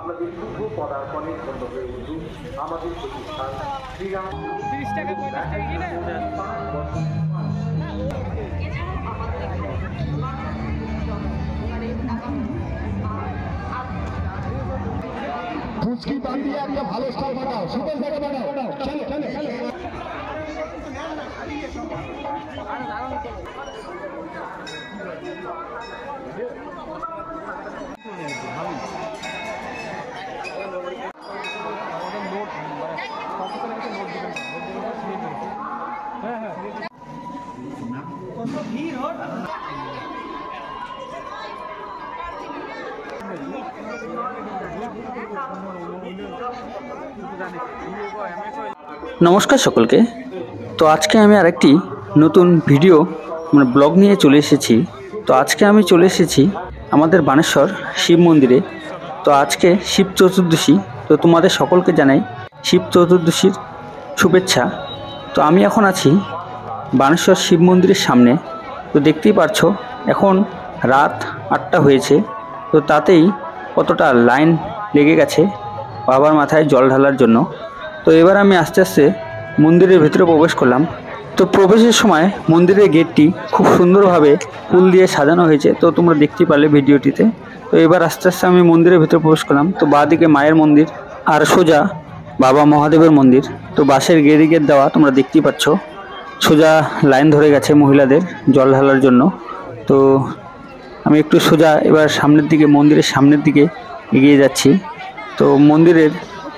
আপনাদের শুভ পদার্পণের জন্য হয়ে উঠুন আমাদের প্রতিষ্ঠান শ্রীরাম। 30 টাকা 35 টাকা কি না? ফুচকি পান দিয়ে একটা ভালো স্টল বানাও, সুন্দর জায়গা বানাও। চলো চলো চলো। নমস্কার সকলকে। তো আজকে আমি আরেকটি নতুন ভিডিও ব্লগ নিয়ে চলে এসেছি। তো আজকে আমি চলে এসেছি আমাদের বানেশ্বর শিব মন্দিরে। তো আজকে শিব চতুর্দশী। তো তোমাদের সকলকে জানাই শিব চতুর্দশীর শুভেচ্ছা। তো আমি এখন আছি বানেশ্বর শিব মন্দিরের সামনে। তো দেখতেই পারছো এখন রাত 8টা হয়েছে। তো তাতেই কতটা লাইন লেগে গেছে বাবার মাথায় জল ঢালার জন্য। তো এবার আমি আস্তে আস্তে মন্দিরের ভেতরে প্রবেশ করলাম। তো প্রবেশের সময় মন্দিরের গেটটি খুব সুন্দরভাবে ফুল দিয়ে সাজানো হয়েছে। তো তোমরা দেখতেই পারলে ভিডিওটিতে। তো এবার আস্তে আস্তে আমি মন্দিরের ভেতরে প্রবেশ করলাম। তো বাঁদিকে মায়ের মন্দির আর সোজা বাবা মহাদেবের মন্দির। তো বাঁশের গেট দেওয়া, তোমরা দেখতেই পাচ্ছ। সোজা লাইন ধরে গেছে মহিলাদের জল ঢালার জন্য। তো আমি একটু সোজা এবার সামনের দিকে, মন্দিরের সামনের দিকে এগিয়ে যাচ্ছি। তো মন্দিরের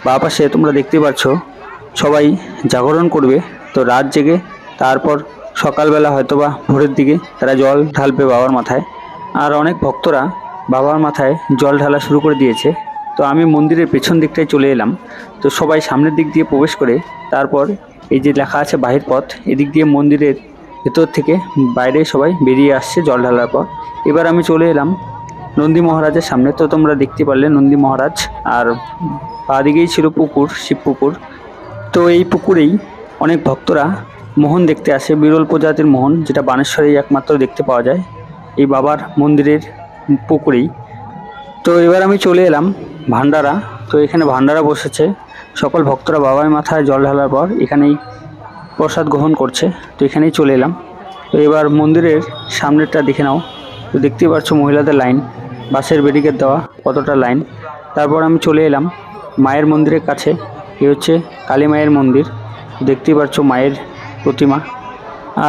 বাঁ পাশে তোমরা দেখতে পাচ্ছ সবাই জাগরণ করবে। তো রাত জেগে তারপর সকালবেলা হয়তোবা ভোরের দিকে তারা জল ঢালবে বাবার মাথায়। আর অনেক ভক্তরা বাবার মাথায় জল ঢালা শুরু করে দিয়েছে। তো আমি মন্দিরের পেছন দিকটায় চলে এলাম। তো সবাই সামনের দিক দিয়ে প্রবেশ করে তারপর এই যে লেখা আছে বাহির পথ, এদিক দিয়ে মন্দিরের ভেতর থেকে বাইরে সবাই বেরিয়ে আসছে জল ঢালার পর। এবার আমি চলে এলাম নন্দী মহারাজের সামনে। তো তোমরা দেখতে পারলে নন্দী মহারাজ, আর বাদিকেই ছিল পুকুর, শিব পুকুর। তো এই পুকুরেই অনেক ভক্তরা মোহন দেখতে আসে, বিরল প্রজাতির মোহন, যেটা বানেশ্বরেই একমাত্র দেখতে পাওয়া যায় এই বাবার মন্দিরের পুকুরেই। তো এবার আমি চলে এলাম ভান্ডারা। তো এখানে ভান্ডারা বসেছে, সকল ভক্তরা বাবার মাথায় জল ঢালার পর এখানেই প্রসাদ গ্রহণ করছে। তো এখানেই চলে এলাম। তো এবার মন্দিরের সামনেরটা দেখে নাও। তো দেখতেই পাচ্ছ মহিলাদের লাইন, বাসের ব্যারিকেড দেওয়া কতটা লাইন। তারপর আমি চলে এলাম মায়ের মন্দিরের কাছে। এ হচ্ছে কালী মায়ের মন্দির। দেখতেই পাচ্ছ মায়ের প্রতিমা।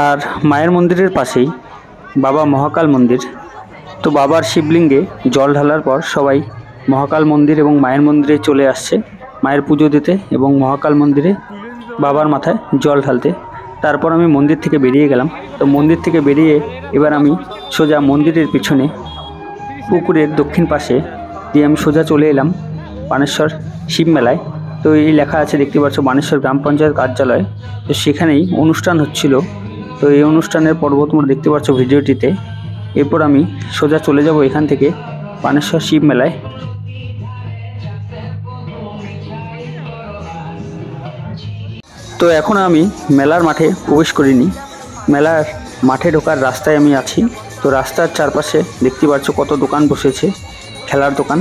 আর মায়ের মন্দিরের পাশেই বাবা মহাকাল মন্দির। তো বাবার শিবলিঙ্গে জল ঢালার পর সবাই মহাকাল মন্দির এবং মায়ের মন্দিরে চলে আসছে মায়ের পুজো দিতে এবং মহাকাল মন্দিরে বাবার মাথায় জল ঢালতে। তারপর আমি মন্দির থেকে বেরিয়ে গেলাম। তো মন্দির থেকে বেরিয়ে এবার আমি সোজা মন্দিরের পিছনে পুকুরের দক্ষিণ পাশে দিয়ে আমি সোজা চলে এলাম বানেশ্বর শিব মেলায়। তো এই লেখা আছে দেখতে পাচ্ছ বানেশ্বর গ্রাম পঞ্চায়েত কার্যালয়। তো সেখানেই অনুষ্ঠান হচ্ছিল। তো এই অনুষ্ঠানের পর্ব তোমরা দেখতে পাচ্ছ ভিডিওটিতে। এরপর আমি সোজা চলে যাব এখান থেকে বানেশ্বর শিব মেলায়। তো এখন আমি মেলার মাঠে প্রবেশ করিনি, মেলার মাঠে ঢোকার রাস্তায় আমি আছি। তো রাস্তার চারপাশে দেখতে পাচ্ছ কত দোকান বসেছে, খেলার দোকান।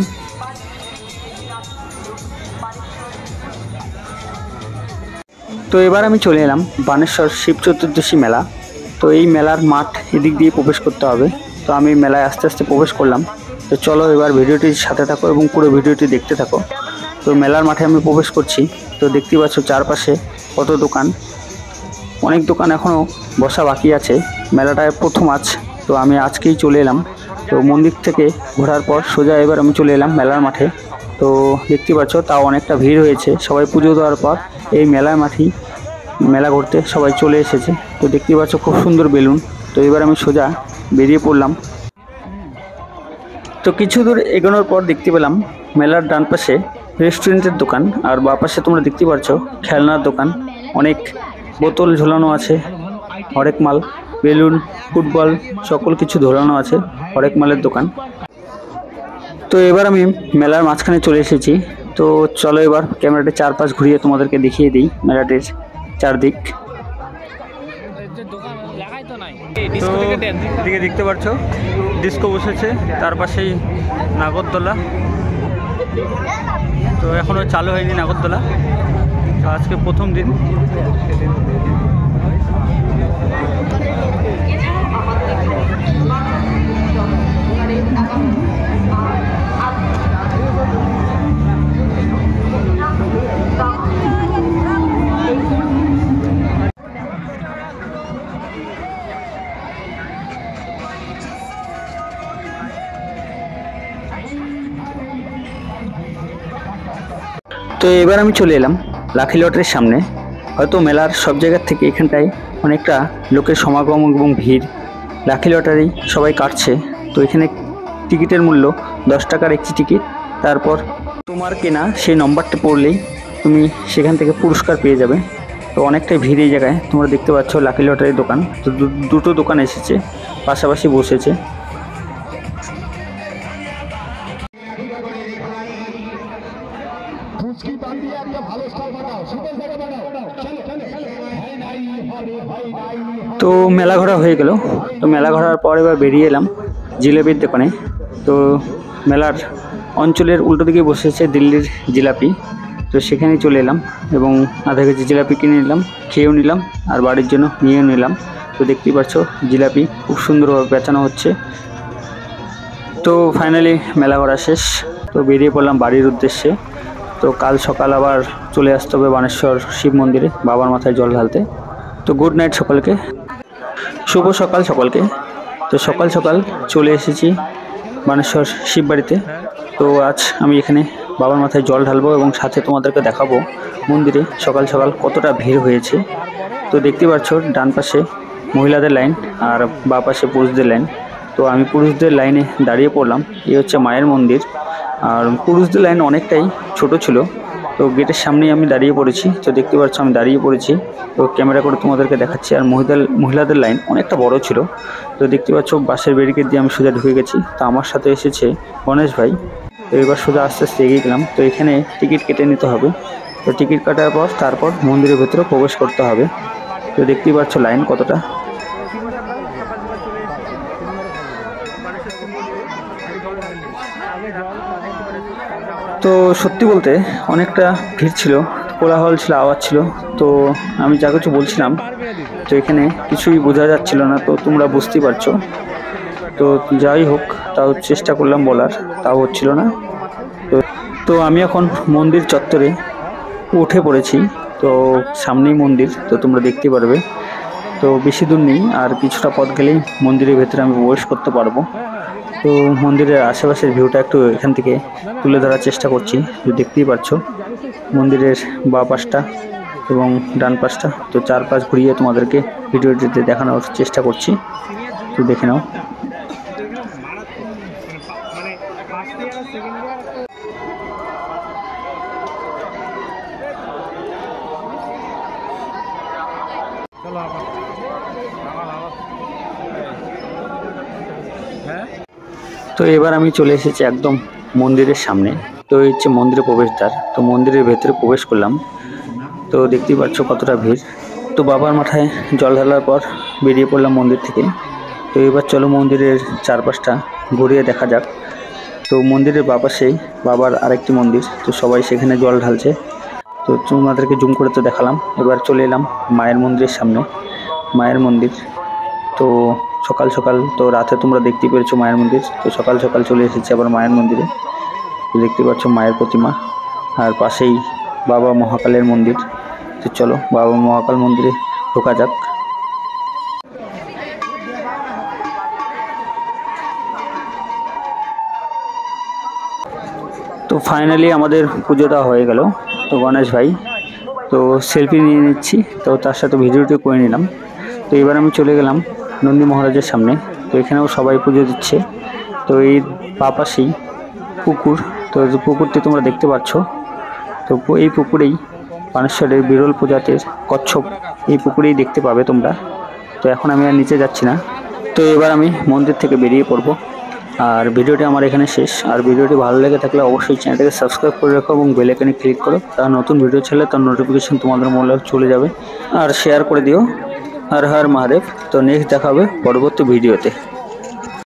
তো এবার আমি চলে এলাম বানেশ্বর শিব চতুর্দশী মেলা। তো এই মেলার মাঠ এদিক দিয়ে প্রবেশ করতে হবে। তো আমি মেলায় আস্তে আস্তে প্রবেশ করলাম। তো চলো এবার ভিডিওটির সাথে থাকো এবং পুরো ভিডিওটি দেখতে থাকো। তো মেলার মাঠে আমি প্রবেশ করছি। তো দেখতে পাচ্ছ চারপাশে কত দোকান, অনেক দোকান এখনও বসা বাকি আছে। মেলাটায় প্রথম আজ। তো আমি আজকেই চলে এলাম। তো মন্দির থেকে ঘোরার পর সোজা এবার আমি চলে এলাম মেলার মাঠে। তো দেখতে পাচ্ছ তাও অনেকটা ভিড় হয়েছে, সবাই পুজো দেওয়ার পর এই মেলার মাঠেই মেলা ঘুরতে সবাই চলে এসেছে। তো দেখতে পাচ্ছ খুব সুন্দর বেলুন। তো এবার আমি সোজা বেরিয়ে পড়লাম। তো কিছু দূর এগোনোর পর দেখতে পেলাম মেলার ডান পাশে রেস্টুরেন্টের দোকান, আর বাঁ পাশে তোমরা দেখতে পাচ্ছ খেলনার দোকান। অনেক বোতল ঝোলানো আছে, হরেক মাল, বেলুন, ফুটবল সকল কিছু ঝোলানো আছে, হরেক মালের দোকান। তো এবার আমি মেলার মাঝখানে চলে এসেছি। তো চলো এবার ক্যামেরাটা চারপাশ ঘুরিয়ে তোমাদেরকে দেখিয়ে দিই মেলাটির চারদিক। তো এদিকে দেখতে পাচ্ছ ডিস্কো বসেছে, তার পাশেই নাগরদোলা। তো এখনও চালু হয়নি নাগরদোলা, তো আজকে প্রথম দিন। তো এবার আমি চলে এলাম লাকি লটারির সামনে। হয়তো মেলার সব জায়গার থেকে এখানটায় অনেকটা লোকের সমাগম এবং ভিড়। লাকি লটারি সবাই কাটছে। তো এখানে টিকিটের মূল্য 10 টাকার একটি টিকিট। তারপর তোমার কেনা সেই নম্বরটা পড়লেই তুমি সেখান থেকে পুরস্কার পেয়ে যাবে। তো অনেকটাই ভিড় এই জায়গায়। তোমরা দেখতে পাচ্ছ লাকি লটারির দোকান। তো দুটো দোকান এসেছে, পাশাপাশি বসেছে। তো মেলা ঘোরা হয়ে গেল। তো মেলা ঘোরার পর এবার বেরিয়ে এলাম জিলাপির দোকানে। তো মেলার অঞ্চলের উল্টো দিকে বসেছে দিল্লির জিলাপি। তো সেখানে চলে এলাম এবং আধা কেজি জিলাপি কিনে নিলাম, খেয়েও নিলাম আর বাড়ির জন্য নিয়েও নিলাম। তো দেখতেই পাচ্ছ জিলাপি খুব সুন্দরভাবে বেচানো হচ্ছে। তো ফাইনালি মেলা ঘোরা শেষ। তো বেরিয়ে পড়লাম বাড়ির উদ্দেশ্যে। তো কাল সকাল আবার চলে আসতে হবে বানেশ্বর শিব মন্দিরে বাবার মাথায় জল ঢালতে। তো গুড নাইট সকলকে, শুভ সকাল সকলকে। তো সকাল সকাল চলে এসেছি বানেশ্বর শিব বাড়িতে। তো আজ আমি এখানে বাবার মাথায় জল ঢালবো এবং সাথে তোমাদেরকে দেখাবো মন্দিরে সকাল সকাল কতটা ভিড় হয়েছে। তো দেখতে পাচ্ছ ডান পাশে মহিলাদের লাইন আর বাঁ পাশে পুরুষদের লাইন। তো আমি পুরুষদের লাইনে দাঁড়িয়ে পড়লাম। এই হচ্ছে মায়ের মন্দির। আর পুরুষদের লাইন অনেকটাই ছোট ছিল। তো গেটের সামনেই আমি দাঁড়িয়ে পড়েছি। তো দেখতে পাচ্ছ আমি দাঁড়িয়ে পড়েছি। তো ক্যামেরা করে তোমাদেরকে দেখাচ্ছি। আর মহিলাদের লাইন অনেকটা বড় ছিল। তো দেখতে পাচ্ছ বাসের ব্যারিকেড দিয়ে আমি সোজা ঢুকে গেছি। তো আমার সাথে এসেছে গণেশ ভাই। তো এবার সোজা আস্তে আস্তে এগিয়ে গেলাম। তো এখানে টিকিট কেটে নিতে হবে। তো টিকিট কাটার পর তারপর মন্দিরের ভেতরে প্রবেশ করতে হবে। তো দেখতেই পাচ্ছ লাইন কতটা। তো সত্যি বলতে অনেকটা ভিড় ছিল, কোলাহল ছিল, আওয়াজ ছিল। তো আমি যা কিছু বলছিলাম তো এখানে কিছুই বোঝা যাচ্ছিল না। তো তোমরা বুঝতেই পারছো। তো যাই হোক, তাও চেষ্টা করলাম বলার, তাও হচ্ছিল না। তো আমি এখন মন্দির চত্বরে উঠে পড়েছি। তো সামনেই মন্দির, তো তোমরা দেখতে পারবে। তো বেশি দূর নেই, আর কিছুটা পথ গেলেই মন্দিরের ভেতরে আমি প্রবেশ করতে পারবো। তো মন্দিরের আশেপাশের ভিউটা একটু এখান থেকে তুলে ধরার চেষ্টা করছি। তো দেখতেই পাচ্ছ মন্দিরের বাঁ পাশটা এবং ডান পাশটা। তো চারপাশ ঘুরিয়ে তোমাদেরকে ভিডিওটিতে দেখানোর চেষ্টা করছি। তো দেখে নাও। তো এবার আমি চলে এসেছি একদম মন্দিরের সামনে। তো এই হচ্ছে মন্দিরের প্রবেশদ্বার। তো মন্দিরের ভেতরে প্রবেশ করলাম। তো দেখতেই পাচ্ছ কতটা ভিড়। তো বাবার মাথায় জল ঢালার পর বেরিয়ে পড়লাম মন্দির থেকে। তো এবার চলো মন্দিরের চারপাশটা ঘুরিয়ে দেখা যাক। তো মন্দিরের বাঁ পাশেই বাবার আরেকটি মন্দির। তো সবাই সেখানে জল ঢালছে। তো তোমাদেরকে জুম করে তো দেখালাম। এবার চলে এলাম মায়ের মন্দিরের সামনে। মায়ের মন্দির তো সকাল সকাল, তো রাতে তোমরা দেখতে পেরেছো মায়ের মন্দির। তো সকাল সকাল চলে এসেছি আবার মায়ের মন্দিরে। তো দেখতে পাচ্ছ মায়ের প্রতিমা, আর পাশেই বাবা মহাকালের মন্দির। তো চলো বাবা মহাকাল মন্দিরে ঢোকা যাক। তো ফাইনালি আমাদের পুজো দেওয়া হয়ে গেল। তো গণেশ ভাই তো সেলফি নিয়ে নিচ্ছি, তো তার সাথে ভিডিওটি করে নিলাম। তো এবার আমি চলে গেলাম নন্দী মহারাজের সামনে। তো এখানেও সবাই পুজো দিচ্ছে। তো এই পাশেই পুকুর। তো পুকুরটি তোমরা দেখতে পাচ্ছ। তো এই পুকুরেই বানেশ্বরের বিরল প্রজাতির কচ্ছপ এই পুকুরেই দেখতে পাবে তোমরা। তো এখন আমি আর নিচে যাচ্ছি না। তো এবার আমি মন্দির থেকে বেরিয়ে পড়বো। আর ভিডিওটি আমার এখানে শেষ। আর ভিডিওটি ভালো লেগে থাকলে অবশ্যই চ্যানেলটাকে সাবস্ক্রাইব করে রাখো এবং বেল আইকনে ক্লিক করো। তার নতুন ভিডিও ছাড়লে তার নোটিফিকেশন তোমাদের মোবাইলে চলে যাবে। আর শেয়ার করে দিও। হর হর মহাদেব। তো নেক্সট দেখা হবে পরবর্তী ভিডিওতে।